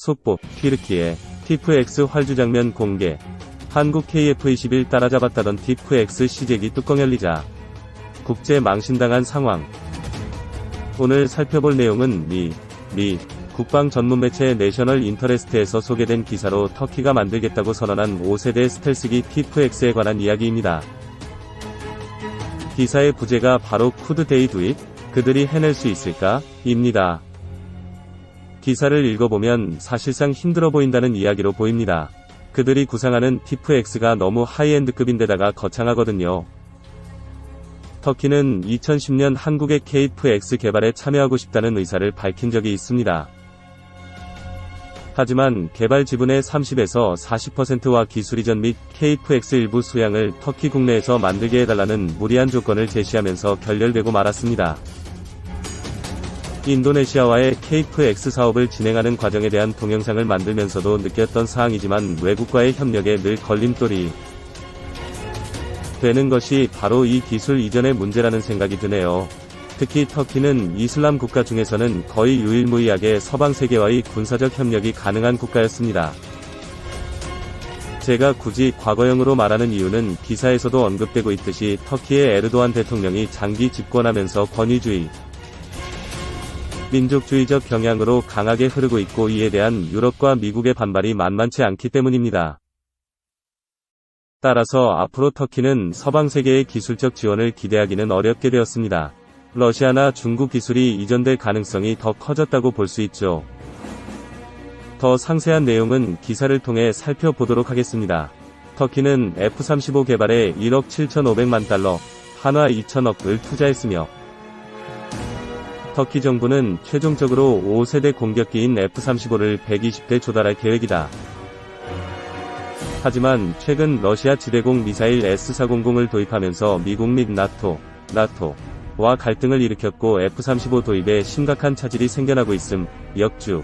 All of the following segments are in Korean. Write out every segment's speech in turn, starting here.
속보, 튀르키예, 티프-X 활주 장면 공개. 한국 KF-21 따라잡았다던 티프-X 시제기 뚜껑 열리자 국제 망신당한 상황. 오늘 살펴볼 내용은 미 국방 전문 매체 내셔널 인터레스트에서 소개된 기사로 터키가 만들겠다고 선언한 5세대 스텔스기 티프-X에 관한 이야기입니다. 기사의 부제가 바로 Could they do it? 그들이 해낼 수 있을까? 입니다. 기사를 읽어보면 사실상 힘들어 보인다는 이야기로 보입니다. 그들이 구상하는 티프-X가 너무 하이엔드급인데다가 거창하거든요. 터키는 2010년 한국의 KF-X 개발에 참여하고 싶다는 의사를 밝힌 적이 있습니다. 하지만 개발 지분의 30에서 40%와 기술 이전 및 KF-X 일부 수량을 터키 국내에서 만들게 해달라는 무리한 조건을 제시하면서 결렬되고 말았습니다. 인도네시아와의 KF-X 사업을 진행하는 과정에 대한 동영상을 만들면서도 느꼈던 사항이지만 외국과의 협력에 늘 걸림돌이 되는 것이 바로 이 기술 이전의 문제라는 생각이 드네요. 특히 터키는 이슬람 국가 중에서는 거의 유일무이하게 서방 세계와의 군사적 협력이 가능한 국가였습니다. 제가 굳이 과거형으로 말하는 이유는 기사에서도 언급되고 있듯이 터키의 에르도안 대통령이 장기 집권하면서 권위주의, 민족주의적 경향으로 강하게 흐르고 있고 이에 대한 유럽과 미국의 반발이 만만치 않기 때문입니다. 따라서 앞으로 터키는 서방 세계의 기술적 지원을 기대하기는 어렵게 되었습니다. 러시아나 중국 기술이 이전될 가능성이 더 커졌다고 볼 수 있죠. 더 상세한 내용은 기사를 통해 살펴보도록 하겠습니다. 터키는 F-35 개발에 1억 7,500만 달러, 한화 2천억을 투자했으며 터키 정부는 최종적으로 5세대 공격기인 F-35를 120대 조달할 계획이다. 하지만 최근 러시아 지대공 미사일 S-400을 도입하면서 미국 및 나토와 갈등을 일으켰고 F-35 도입에 심각한 차질이 생겨나고 있음 역주.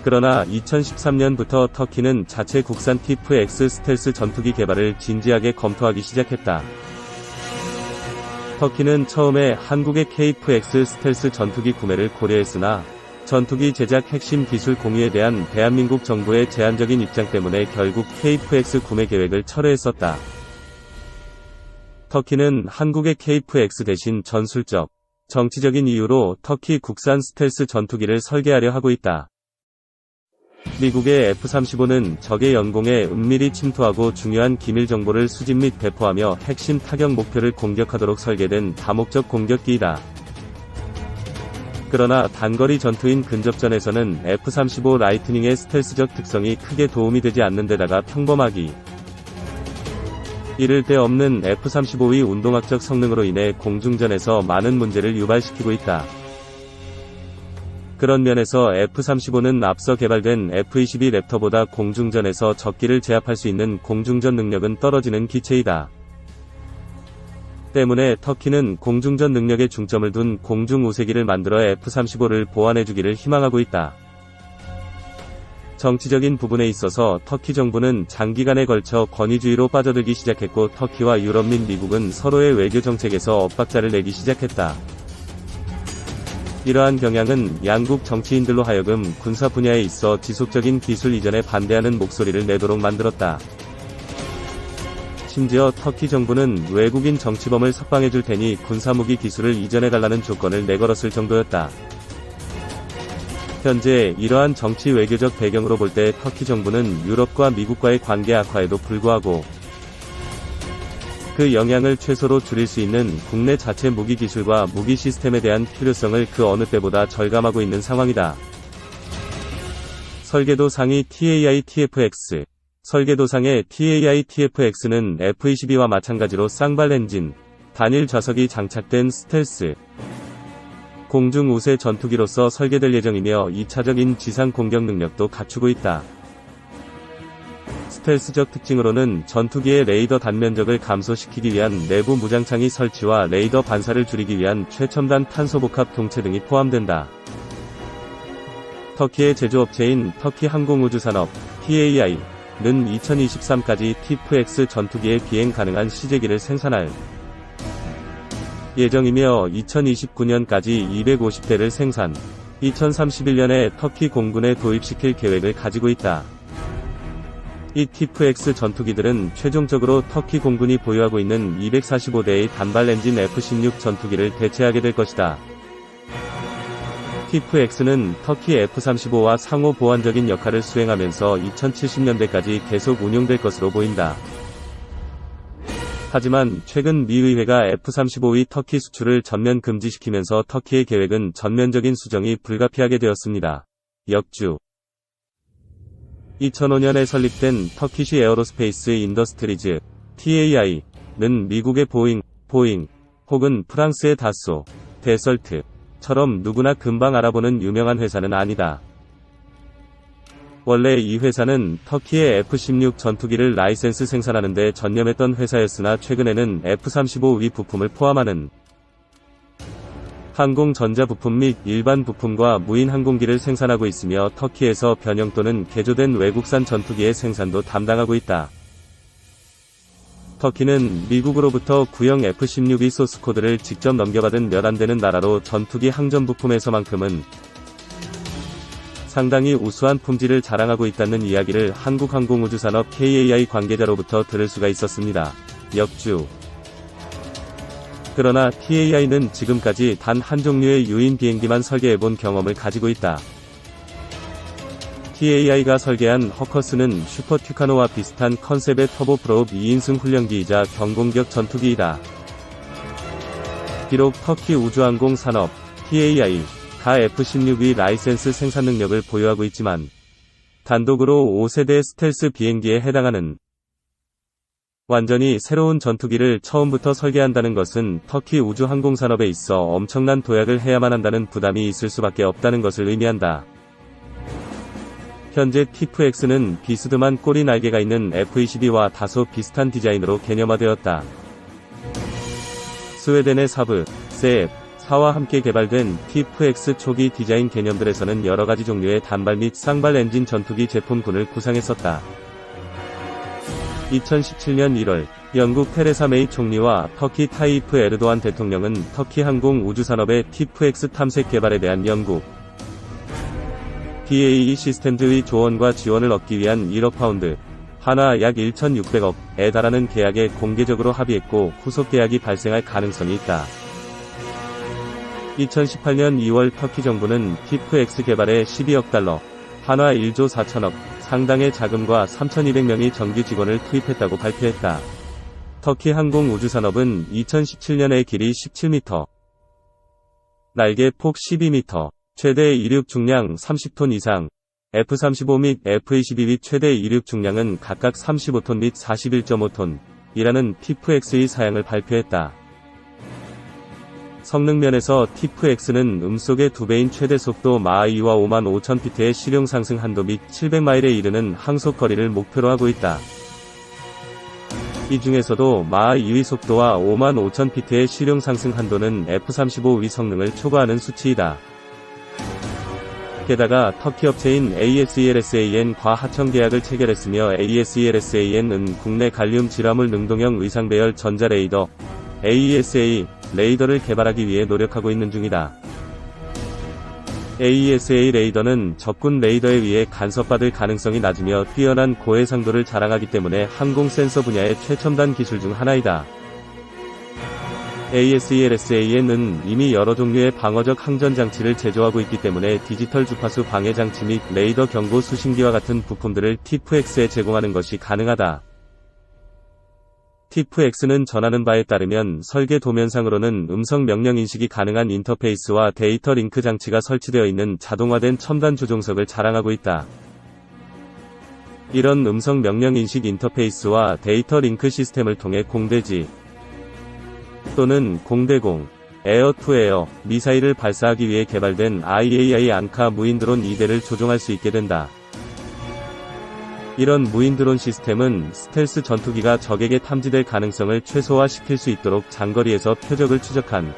그러나 2013년부터 터키는 자체 국산 티프-X 스텔스 전투기 개발을 진지하게 검토하기 시작했다. 터키는 처음에 한국의 KF-X 스텔스 전투기 구매를 고려했으나 전투기 제작 핵심 기술 공유에 대한 대한민국 정부의 제한적인 입장 때문에 결국 KF-X 구매 계획을 철회했었다. 터키는 한국의 KF-X 대신 전술적, 정치적인 이유로 터키 국산 스텔스 전투기를 설계하려 하고 있다. 미국의 F-35는 적의 영공에 은밀히 침투하고 중요한 기밀 정보를 수집 및 배포하며 핵심 타격 목표를 공격하도록 설계된 다목적 공격기이다. 그러나 단거리 전투인 근접전에서는 F-35 라이트닝의 스텔스적 특성이 크게 도움이 되지 않는 데다가 평범하기 이를 데 없는 F-35의 운동학적 성능으로 인해 공중전에서 많은 문제를 유발시키고 있다. 그런 면에서 F-35는 앞서 개발된 F-22 랩터보다 공중전에서 적기를 제압할 수 있는 공중전 능력은 떨어지는 기체이다. 때문에 터키는 공중전 능력에 중점을 둔 공중 우세기를 만들어 F-35를 보완해주기를 희망하고 있다. 정치적인 부분에 있어서 터키 정부는 장기간에 걸쳐 권위주의로 빠져들기 시작했고 터키와 유럽 및 미국은 서로의 외교 정책에서 엇박자를 내기 시작했다. 이러한 경향은 양국 정치인들로 하여금 군사 분야에 있어 지속적인 기술 이전에 반대하는 목소리를 내도록 만들었다. 심지어 터키 정부는 외국인 정치범을 석방해줄 테니 군사무기 기술을 이전해달라는 조건을 내걸었을 정도였다. 현재 이러한 정치 외교적 배경으로 볼 때 터키 정부는 유럽과 미국과의 관계 악화에도 불구하고 그 영향을 최소로 줄일 수 있는 국내 자체 무기 기술과 무기 시스템에 대한 필요성을 그 어느 때보다 절감하고 있는 상황이다. 설계도상의 TAI-TF-X 설계도상의 TAI-TF-X는 F-22와 마찬가지로 쌍발 엔진, 단일 좌석이 장착된 스텔스 공중 우세 전투기로서 설계될 예정이며 2차적인 지상 공격 능력도 갖추고 있다. 스텔스적 특징으로는 전투기의 레이더 단면적을 감소시키기 위한 내부 무장창의 설치와 레이더 반사를 줄이기 위한 최첨단 탄소복합 동체 등이 포함된다. 터키의 제조업체인 터키 항공우주산업 TAI는 2023까지 티프-X 전투기의 비행 가능한 시제기를 생산할 예정이며 2029년까지 250대를 생산, 2031년에 터키 공군에 도입시킬 계획을 가지고 있다. 이 TIPH-X 전투기들은 최종적으로 터키 공군이 보유하고 있는 245대의 단발 엔진 F-16 전투기를 대체하게 될 것이다. TIPH-X는 터키 F-35와 상호 보완적인 역할을 수행하면서 2070년대까지 계속 운용될 것으로 보인다. 하지만 최근 미 의회가 F-35의 터키 수출을 전면 금지시키면서 터키의 계획은 전면적인 수정이 불가피하게 되었습니다. 역주 2005년에 설립된 터키시 에어로스페이스 인더스트리즈 TAI는 미국의 보잉 혹은 프랑스의 다소, 데설트처럼 누구나 금방 알아보는 유명한 회사는 아니다. 원래 이 회사는 터키의 F-16 전투기를 라이센스 생산하는 데 전념했던 회사였으나 최근에는 F-35의 부품을 포함하는 항공 전자 부품 및 일반 부품과 무인 항공기를 생산하고 있으며 터키에서 변형 또는 개조된 외국산 전투기의 생산도 담당하고 있다. 터키는 미국으로부터 구형 F-16의 소스 코드를 직접 넘겨받은 몇 안 되는 나라로 전투기 항전 부품에서만큼은 상당히 우수한 품질을 자랑하고 있다는 이야기를 한국항공우주산업 KAI 관계자로부터 들을 수가 있었습니다. 역주 그러나 TAI는 지금까지 단 한 종류의 유인 비행기만 설계해본 경험을 가지고 있다. TAI가 설계한 허커스는 슈퍼 튜카노와 비슷한 컨셉의 터보프롭 2인승 훈련기이자 경공격 전투기이다. 비록 터키 우주항공 산업 TAI 가 F-16의 라이센스 생산 능력을 보유하고 있지만 단독으로 5세대 스텔스 비행기에 해당하는 완전히 새로운 전투기를 처음부터 설계한다는 것은 터키 우주항공산업에 있어 엄청난 도약을 해야만 한다는 부담이 있을 수밖에 없다는 것을 의미한다. 현재 TIPH-X는 비스듬한 꼬리 날개가 있는 F-22와 다소 비슷한 디자인으로 개념화되었다. 스웨덴의 사브, 세앱, 사와 함께 개발된 TIPH-X 초기 디자인 개념들에서는 여러가지 종류의 단발 및 쌍발 엔진 전투기 제품군을 구상했었다. 2017년 1월, 영국 테레사 메이 총리와 터키 타이프 에르도안 대통령은 터키 항공 우주산업의 TIPH-X 탐색 개발에 대한 영국 BAE 시스템즈의 조언과 지원을 얻기 위한 1억 파운드, 하나 약 1,600억에 달하는 계약에 공개적으로 합의했고 후속 계약이 발생할 가능성이 있다. 2018년 2월 터키 정부는 TIPH-X 개발에 12억 달러, 한화 1조 4천억 상당의 자금과 3,200명의 정규 직원을 투입했다고 발표했다. 터키 항공우주산업은 2017년에 길이 17m, 날개 폭 12m, 최대 이륙 중량 30톤 이상, F-35 및 F-22의 최대 이륙 중량은 각각 35톤 및 41.5톤, 이라는 TIPH-X의 사양을 발표했다. 성능 면에서 TIPH-X는 음속의 2배인 최대 속도 마하 2와 55,000피트의 실용 상승 한도 및 700마일에 이르는 항속 거리를 목표로 하고 있다. 이 중에서도 마하 2의 속도와 55,000피트의 실용 상승 한도는 F-35의 성능을 초과하는 수치이다. 게다가 터키 업체인 ASELSAN과 하청 계약을 체결했으며 ASELSAN은 국내 갈륨 질화물 능동형 의상배열 전자레이더 AESA 레이더를 개발하기 위해 노력하고 있는 중이다. AESA 레이더는 적군 레이더에 의해 간섭받을 가능성이 낮으며 뛰어난 고해상도를 자랑하기 때문에 항공 센서 분야의 최첨단 기술 중 하나이다. ASELSAN은 이미 여러 종류의 방어적 항전 장치를 제조하고 있기 때문에 디지털 주파수 방해 장치 및 레이더 경고 수신기와 같은 부품들을 TIPH-X에 제공하는 것이 가능하다. TIPH-X는 전하는 바에 따르면 설계 도면상으로는 음성 명령 인식이 가능한 인터페이스와 데이터 링크 장치가 설치되어 있는 자동화된 첨단 조종석을 자랑하고 있다. 이런 음성 명령 인식 인터페이스와 데이터 링크 시스템을 통해 공대지 또는 공대공, 에어-투-에어 미사일을 발사하기 위해 개발된 IAI 안카 무인 드론 2대를 조종할 수 있게 된다. 이런 무인 드론 시스템은 스텔스 전투기가 적에게 탐지될 가능성을 최소화시킬 수 있도록 장거리에서 표적을 추적한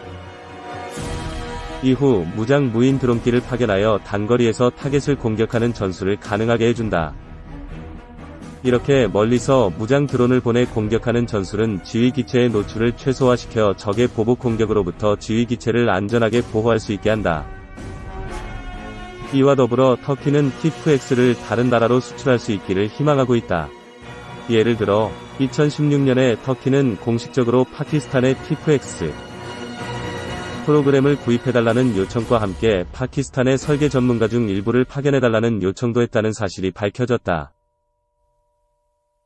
이후 무장 무인 드론기를 파견하여 단거리에서 타겟을 공격하는 전술을 가능하게 해준다. 이렇게 멀리서 무장 드론을 보내 공격하는 전술은 지휘기체의 노출을 최소화시켜 적의 보복 공격으로부터 지휘기체를 안전하게 보호할 수 있게 한다. 이와 더불어 터키는 티프-X를 다른 나라로 수출할 수 있기를 희망하고 있다. 예를 들어 2016년에 터키는 공식적으로 파키스탄의 티프-X 프로그램을 구입해달라는 요청과 함께 파키스탄의 설계 전문가 중 일부를 파견해달라는 요청도 했다는 사실이 밝혀졌다.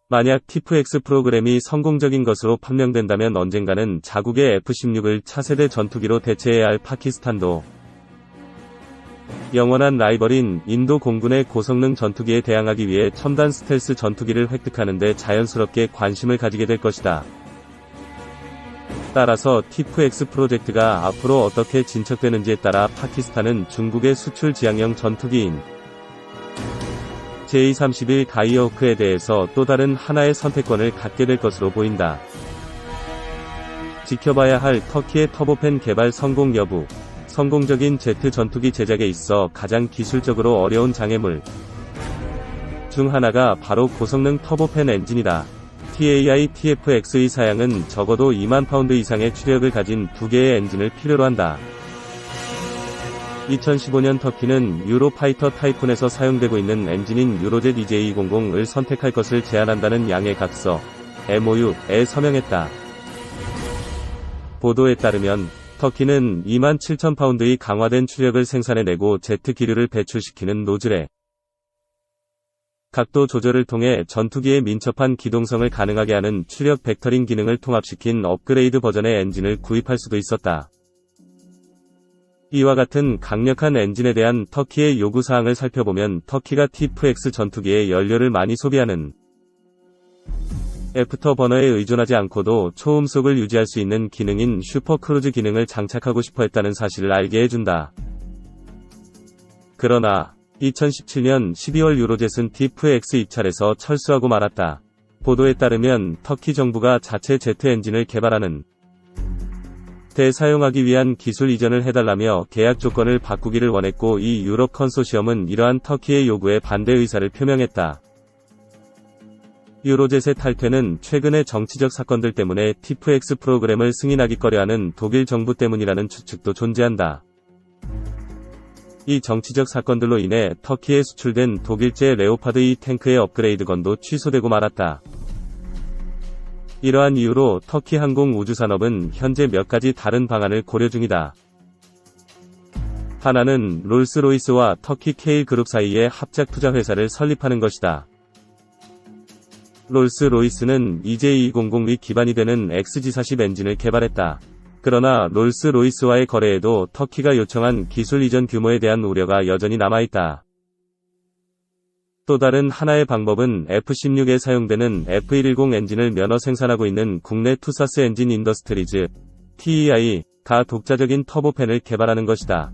만약 티프-X 프로그램이 성공적인 것으로 판명된다면 언젠가는 자국의 F-16을 차세대 전투기로 대체해야 할 파키스탄도 영원한 라이벌인 인도 공군의 고성능 전투기에 대항하기 위해 첨단 스텔스 전투기를 획득하는 데 자연스럽게 관심을 가지게 될 것이다. 따라서 티프-X 프로젝트가 앞으로 어떻게 진척되는지에 따라 파키스탄은 중국의 수출 지향형 전투기인 J-31 가이어호크에 대해서 또 다른 하나의 선택권을 갖게 될 것으로 보인다. 지켜봐야 할 터키의 터보팬 개발 성공 여부. 성공적인 제트 전투기 제작에 있어 가장 기술적으로 어려운 장애물 중 하나가 바로 고성능 터보팬 엔진이다. TAI TF-X의 사양은 적어도 2만 파운드 이상의 추력을 가진 두 개의 엔진을 필요로 한다. 2015년 터키는 유로파이터 타이푼에서 사용되고 있는 엔진인 유로젯 EJ200을 선택할 것을 제안한다는 양해 각서 MOU에 서명했다. 보도에 따르면 터키는 2만 7천 파운드의 강화된 추력을 생산해내고 제트 기류를 배출시키는 노즐에 각도 조절을 통해 전투기의 민첩한 기동성을 가능하게 하는 추력 벡터링 기능을 통합시킨 업그레이드 버전의 엔진을 구입할 수도 있었다. 이와 같은 강력한 엔진에 대한 터키의 요구사항을 살펴보면 터키가 티프-X 전투기에 연료를 많이 소비하는 애프터버너에 의존하지 않고도 초음속을 유지할 수 있는 기능인 슈퍼크루즈 기능을 장착하고 싶어 했다는 사실을 알게 해준다. 그러나 2017년 12월 유로젯은 티프-X 입찰에서 철수하고 말았다. 보도에 따르면 터키 정부가 자체 제트 엔진을 개발하는 데 사용하기 위한 기술 이전을 해달라며 계약 조건을 바꾸기를 원했고 이 유럽 컨소시엄은 이러한 터키의 요구에 반대 의사를 표명했다. 유로젯의 탈퇴는 최근의 정치적 사건들 때문에 티프-X 프로그램을 승인하기 꺼려하는 독일 정부 때문이라는 추측도 존재한다. 이 정치적 사건들로 인해 터키에 수출된 독일제 레오파드 2 탱크의 업그레이드건도 취소되고 말았다. 이러한 이유로 터키 항공 우주산업은 현재 몇 가지 다른 방안을 고려 중이다. 하나는 롤스로이스와 터키 케일 그룹 사이에 합작 투자 회사를 설립하는 것이다. 롤스로이스는 EJ200이 기반이 되는 XG40 엔진을 개발했다. 그러나 롤스로이스와의 거래에도 터키가 요청한 기술 이전 규모에 대한 우려가 여전히 남아있다. 또 다른 하나의 방법은 F-16에 사용되는 F110 엔진을 면허 생산하고 있는 국내 투사스 엔진 인더스트리즈 (TEI가) 독자적인 터보팬을 개발하는 것이다.